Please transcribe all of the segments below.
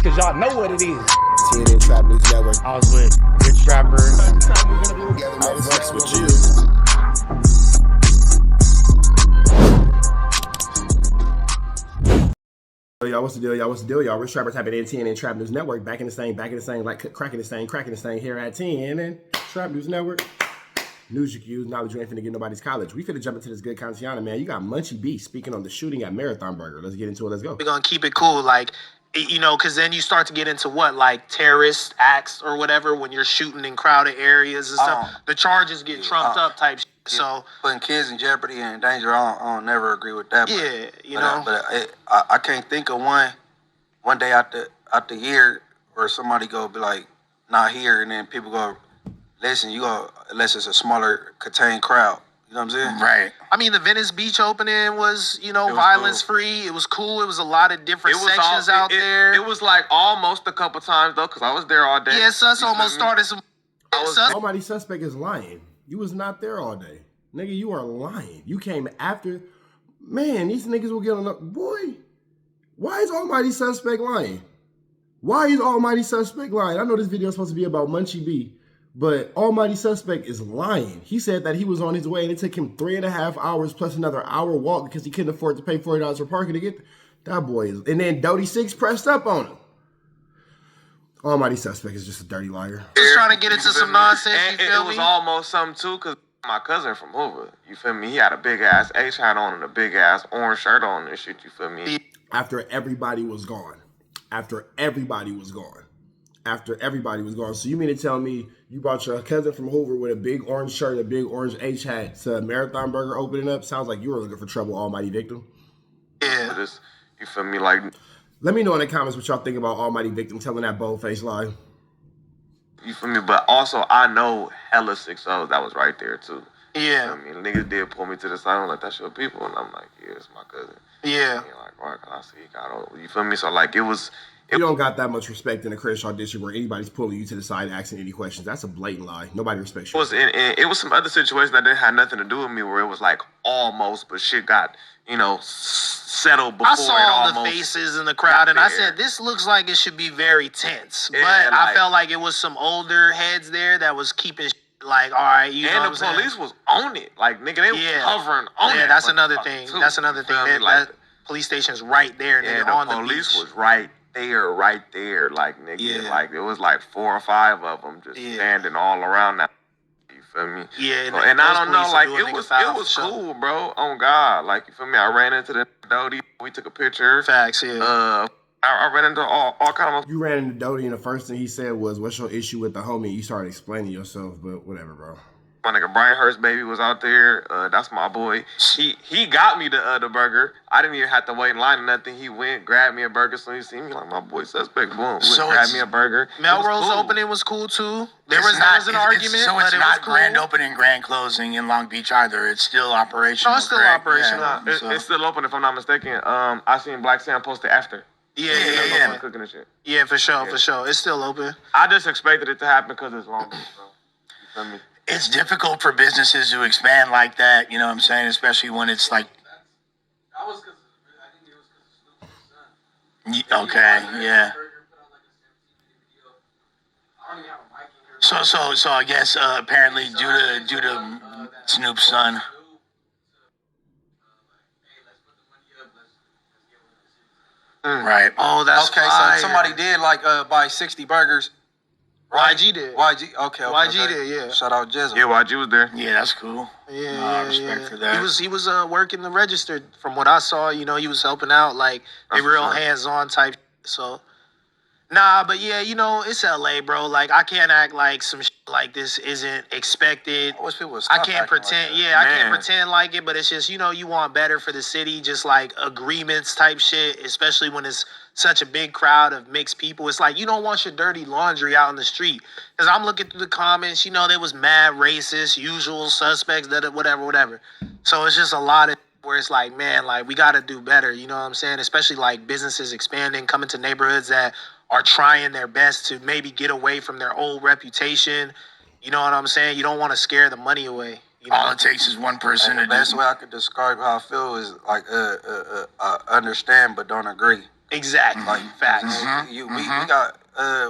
cause y'all know what it is. TNN Trap News Network. I was with Rich Rapper. Networx with you. Y'all, what's the deal? Y'all, what's the deal? Y'all, Rich Rapper tapping in TNN Trap News Network. Back in the same, like cracking the same here at TNN Trap News Network. News you can use, knowledge you ain't finna get nobody's college. We finna jump into this good content, man. You got Munchie B speaking on the shooting at Marathon Burger. Let's get into it. Let's go. We're gonna keep it cool, like, you know, because then you start to get into what, like terrorist acts or whatever when you're shooting in crowded areas and stuff. The charges get trumped up type shit. So putting kids in jeopardy and in danger, I don't never agree with that. Yeah, I can't think of one day out the year where somebody go be like, not here, and then people go, listen, you go, unless it's a smaller contained crowd. You know what I'm saying? Right. I mean, the Venice Beach opening was, violence free. It was cool. It was a lot of different sections out there. It was like almost a couple times though, because I was there all day. Yeah, Sus almost started some. Almighty suspect is lying. You was not there all day, nigga. You are lying. You came after. Man, these niggas will get on up. Boy, why is Almighty suspect lying? Why is Almighty suspect lying? I know this video is supposed to be about Munchie B. But Almighty Suspect is lying. He said that he was on his way and it took him 3.5 hours plus another hour walk because he couldn't afford to pay $40 for parking to get that boy. And then Doty 6 pressed up on him. Almighty Suspect is just a dirty liar. Just trying to get into some nonsense, and it was almost something too, because my cousin from Hoover, you feel me? He had a big ass H hat on and a big ass orange shirt on and shit, you feel me? After everybody was gone. So you mean to tell me you brought your cousin from Hoover with a big orange shirt, a big orange H hat to Marathon Burger opening up? Sounds like you were looking for trouble, Almighty Victim. Yeah. Just, you feel me? Like, let me know in the comments what y'all think about Almighty Victim telling that bold-faced lie. You feel me? But also, I know hella 6'0" that was right there, too. Yeah. I mean, niggas did pull me to the side. I'm like, that's your people. And I'm like, yeah, it's my cousin. Yeah. And like, why can I see he got over? You feel me? So, like, it was... You don't got that much respect in the Crenshaw district where anybody's pulling you to the side asking any questions. That's a blatant lie. Nobody respects you. It was some other situations that didn't have nothing to do with me where it was like almost, but shit got, settled before. I saw all the faces in the crowd and I said, this looks like it should be very tense. But I felt like it was some older heads there that was keeping like, all right, you know. And the police was on it. Like, nigga, they was hovering on it. Yeah, that's another thing. That's another thing. That police station's right there, nigga, on the beach. The police was right there, like, nigga, like, it was like 4 or 5 of them just standing all around that, you feel me? Yeah, so, and I don't know, like, it was cool, bro, on God, like, you feel me? I ran into the Doty, we took a picture. Facts, yeah. I ran into all kind of... You ran into Doty, and the first thing he said was, what's your issue with the homie? You started explaining yourself, but whatever, bro. My nigga Brian Hurst baby was out there. That's my boy. He got me the burger. I didn't even have to wait in line or nothing. He went, grabbed me a burger. So he seen me like, my boy Suspect. Boom. So grabbed me a burger. Melrose opening was cool too. There was an argument. So it's not grand opening, grand closing in Long Beach either. It's still operational. No, it's still operational. Yeah, it's still open if I'm not mistaken. I seen Black Sam post it after. Yeah. Cooking and shit. Yeah, for sure. It's still open. I just expected it to happen because it's Long Beach, bro. You feel me? It's difficult for businesses to expand like that, you know what I'm saying? Especially when it's like... That was because, I think it was because of Snoop's son. Okay, yeah. So I guess apparently due to Snoop's son. Right. Oh, that's okay. fire. So somebody did buy 60 burgers. Right? YG did. Okay. YG did, yeah. Shout out Jizzle. Yeah, YG was there. Yeah, that's cool. Yeah, respect for that. He was working the register from what I saw. He was helping out, like, they real hands-on type. So, nah, but yeah, it's LA, bro. Like, I can't act like some shit like this isn't expected. I wish people would I stop can't pretend. Like I can't pretend like it, but it's just, you want better for the city, just like agreements type shit, especially when it's such a big crowd of mixed people. It's like, you don't want your dirty laundry out in the street. Because I'm looking through the comments, they was mad racist, usual suspects, whatever. So it's just a lot of where it's like, man, like, we got to do better. You know what I'm saying? Especially like businesses expanding, coming to neighborhoods that are trying their best to maybe get away from their old reputation. You know what I'm saying? You don't want to scare the money away. All it takes is one person to do. The best way I could describe how I feel is like, understand but don't agree. Exactly. Like Facts. we got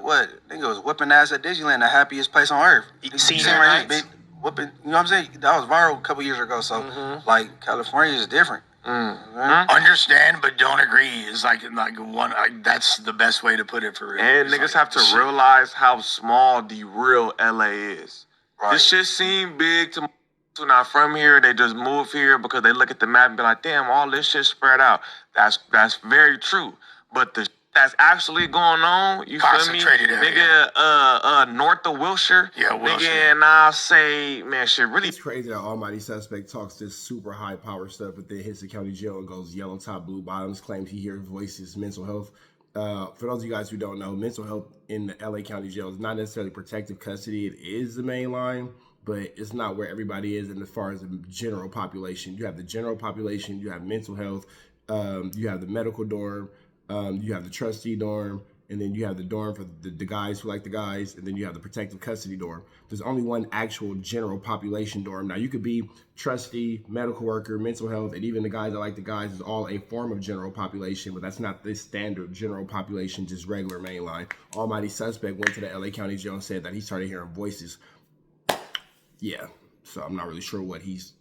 what nigga was whipping ass at Disneyland, the happiest place on earth. Senior nights. Whooping, you know what I'm saying? That was viral a couple years ago. So like California is different. Understand but don't agree is like one. That's the best way to put it for real. And It's niggas like, have to shit. realize how small the real LA is. Right. This shit seem big to who not from here. They just move here because they look at the map and be like, damn, all this shit spread out. That's very true. But the that's actually going on, you feel me? Concentrated area. Nigga, north of Wilshire. Yeah, Wilshire. Nigga, and I say, man, shit really. It's crazy that Almighty Suspect talks this super high power stuff, but then hits the county jail and goes yellow top, blue bottoms, claims he hears voices, mental health. For those of you guys who don't know, mental health in the LA County Jail is not necessarily protective custody. It is the main line, but it's not where everybody is. And as far as the general population, you have the general population, you have mental health, you have the medical dorm, you have the trustee dorm, and then you have the dorm for the guys who like the guys, and then you have the protective custody dorm. There's only one actual general population dorm. Now, you could be trustee, medical worker, mental health, and even the guys that like the guys is all a form of general population, but that's not the standard general population, just regular mainline. Almighty Suspect went to the LA County Jail and said that he started hearing voices. Yeah, so I'm not really sure what he's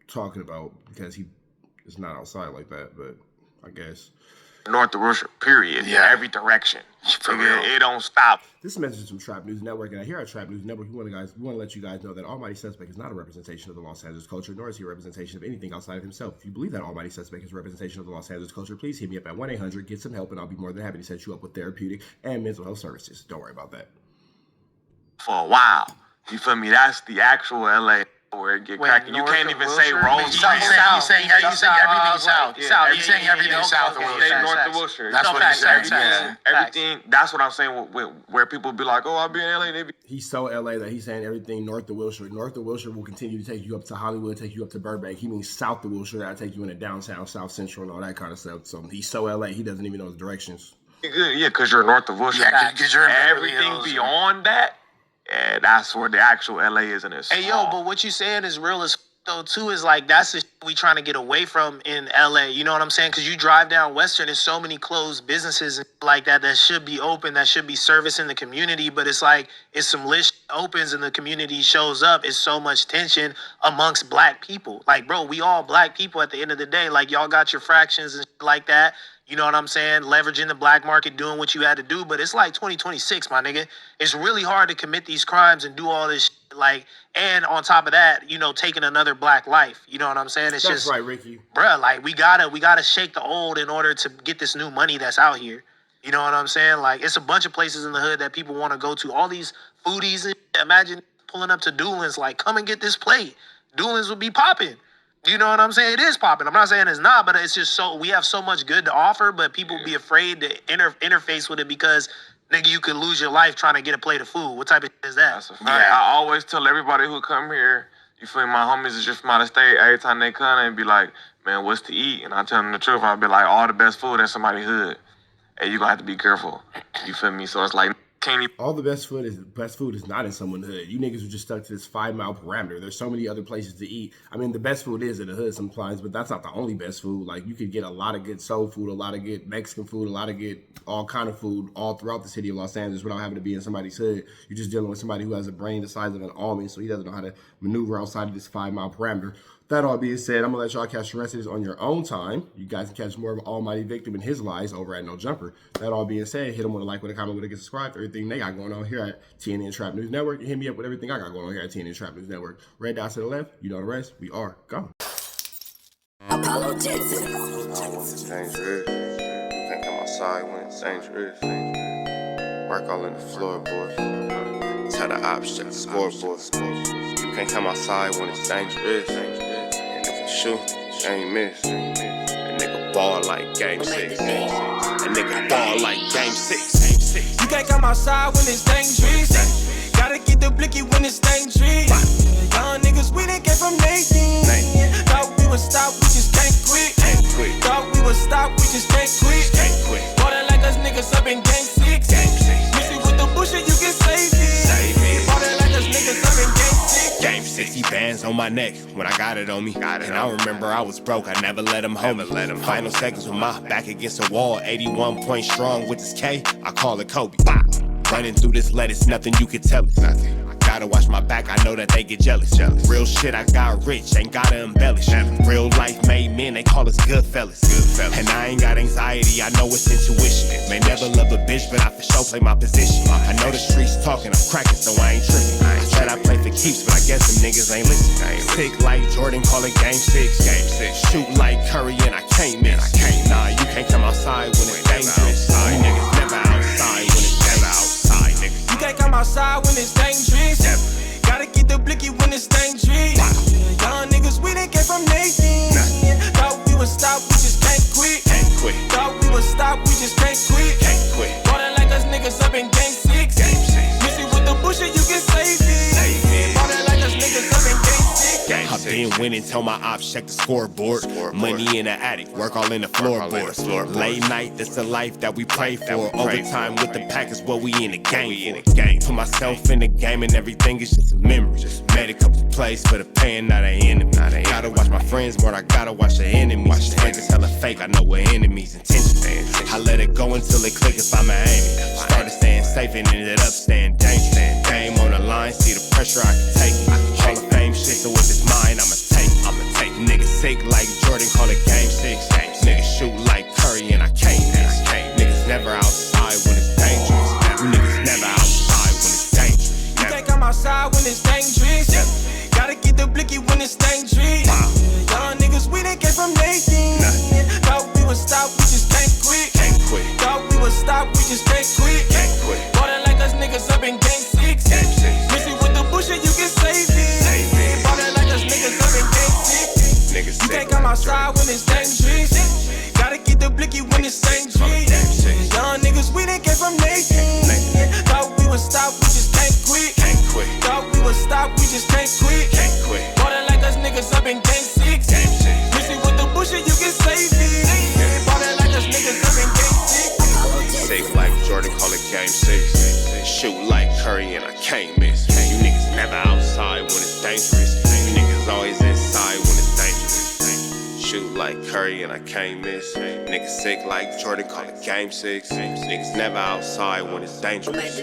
talking about because he is not outside like that, but I guess. North of Wilshire, period. Yeah. Every direction. For Nigga, real. it don't stop. This message is from Trap News Network, and here at Trap News Network, we want to let you guys know that Almighty Suspect is not a representation of the Los Angeles culture, nor is he a representation of anything outside of himself. If you believe that Almighty Suspect is a representation of the Los Angeles culture, please hit me up at 1-800, get some help, and I'll be more than happy to set you up with therapeutic and mental health services. Don't worry about that. For a while. You feel me? That's the actual LA where it get cracking. You can't even say Rose. You saying everything south. Yeah, You're saying everything south of Wilshire. Say north of Wilshire. That's what he's saying. Yeah. Everything. That's what I'm saying. Where people be like, "Oh, I'll be in LA." They be. He's so LA that he's saying everything north of Wilshire. North of Wilshire will continue to take you up to Hollywood, take you up to Burbank. He means south of Wilshire, that'll take you into downtown, South Central, and all that kind of stuff. So he's so LA, he doesn't even know his directions. Good, yeah, because you're north of Wilshire. Yeah, 'cause you're in Beverly everything Hills. beyond that. Yeah, that's where the actual LA is in this. Hey, yo, but what you saying is real as though, too, is like that's the shit we trying to get away from in LA. You know what I'm saying? Because you drive down Western, there's so many closed businesses and like that should be open, that should be servicing the community. But it's like, it's some lit opens and the community shows up. It's so much tension amongst black people. Like, bro, we all black people at the end of the day. Like, y'all got your fractions and shit like that. You know what I'm saying? Leveraging the black market, doing what you had to do. But it's like 2026, my nigga. It's really hard to commit these crimes and do all this shit. Like, and on top of that, you know, taking another black life. You know what I'm saying? It's That's just right, Ricky. Bruh, like we gotta shake the old in order to get this new money that's out here. You know what I'm saying? Like, it's a bunch of places in the hood that people want to go to. All these foodies, and imagine pulling up to Doolin's, like, come and get this plate. Doolin's would be popping. You know what I'm saying? It is popping. I'm not saying it's not, but it's just so we have so much good to offer, but people be afraid to interface with it because, nigga, you could lose your life trying to get a plate of food. What type of shit is that? That's a fact. I always tell everybody who come here, you feel me, my homies is just from out of state. Every time they come, they be like, man, what's to eat? And I tell them the truth. I'll be like, all the best food in somebody's hood. And you gonna have to be careful. You feel me? So it's like, can't even. All the best food is not in someone's hood. You niggas are just stuck to this 5-mile parameter. There's so many other places to eat. I mean, the best food is in the hood sometimes, but that's not the only best food. Like, you could get a lot of good soul food, a lot of good Mexican food, a lot of good all kind of food all throughout the city of Los Angeles without having to be in somebody's hood. You're just dealing with somebody who has a brain the size of an almond, so he doesn't know how to maneuver outside of this 5-mile parameter. That all being said, I'm going to let y'all catch the rest of this on your own time. You guys can catch more of Almighty Victim and his lies over at No Jumper. That all being said, hit them with a like, with a comment, with a subscribe. Everything they got going on here at TNN Trap News Network. And hit me up with everything I got going on here at TNN Trap News Network. Red dot to the left. You know the rest. We are gone. Apollo Jackson. It's dangerous. You can't come outside when it's dangerous. Work all in the floorboard. Tell the ops check the scoreboard. You can't come outside when it's dangerous. And if you shoot, you ain't miss. A nigga ball like game 6. A nigga ball like game 6. You can't come outside when it's dangerous. Gotta get the blicky when it's dangerous. Young niggas, we done came from Nathan. Thought we would stop, we just can't quit. Thought we would stop, we just can't quit. Water like us niggas up in game 6. Mix it with the bullshit, you can save it. Water like us niggas up in game 6. Game 60 bands diamonds on my neck when I got it on me. And I remember I was broke, I never let them hold me. Final seconds with my back against the wall, 81 point strong with this K, I call it Kobe. Running through this lettuce, nothing you can tell it. Gotta watch my back, I know that they get jealous. Real shit, I got rich, ain't gotta embellish. Real life made men, they call us good fellas. And I ain't got anxiety, I know it's intuition. May never love a bitch, but I for sure play my position. I know the streets talking, I'm cracking, so I ain't tripping. I said I play for keeps, but I guess them niggas ain't listening. Sick like Jordan, call it game 6. Shoot like Curry and I can't miss. Nah, you can't come outside when it's dangerous. You niggas never outside when it's outside, nigga. You can't come outside when it's dangerous. Gotta get the blicky when it's dangerous. Young niggas, we didn't get from Nathan. Thought we would stop, we just can't quit. Thought we would stop, we just can't quit. Ballin' like us niggas up in game 6. Missy with the bushes, you can save it. Ballin' like us niggas up in game 6. I've been winning, tell my ops check the scoreboard. Money in the attic, work all in the floorboards. Late night, that's the life that we pray for. Overtime with the pack is what we in the game for. Put myself in the game and everything is just a memory. Made a couple plays for the pain, not an enemy. Gotta watch my friends more, I gotta watch the enemies. Frank is hella fake, I know what enemies' intentions. I let it go until it click if I'm aiming. Started staying safe and ended up staying dangerous. Game on the line, see the pressure I can take. Hall of Fame shit, so if it's mine, I'ma take. Niggas sick like Jordan, call it game 6. Niggas shoot like Curry and I can't miss. Niggas never outside when it's dangerous. You niggas never outside when it's dangerous. You can't come outside when it's dangerous. Gotta get the blicky when it's dangerous. Young niggas, we didn't get from Nathan. Thought we would stop, we just can't quit. Thought we would stop, we just can't quit. Ballin' like us niggas up in game 6. Missy with the bushes, you can save it. Ballin' like us niggas up in game 6. You can't come outside when it's dangerous. Gotta get the blicky when it's dangerous. Young niggas, we didn't get from Nathan. Thought we would stop, we just can't quit. Thought we would stop, we just can't quit. Ballin' like us niggas up in game 6. Missy with the bushes, you can save it. Ballin' like us niggas up in game 6. Sick like Jordan, call it game 6. Shoot like Curry and I can't miss. You niggas never outside when it's dangerous. You niggas always inside when it's dangerous. Shoot like Curry and I can't miss. Niggas sick like Jordan, call it game 6. Niggas never outside when it's dangerous.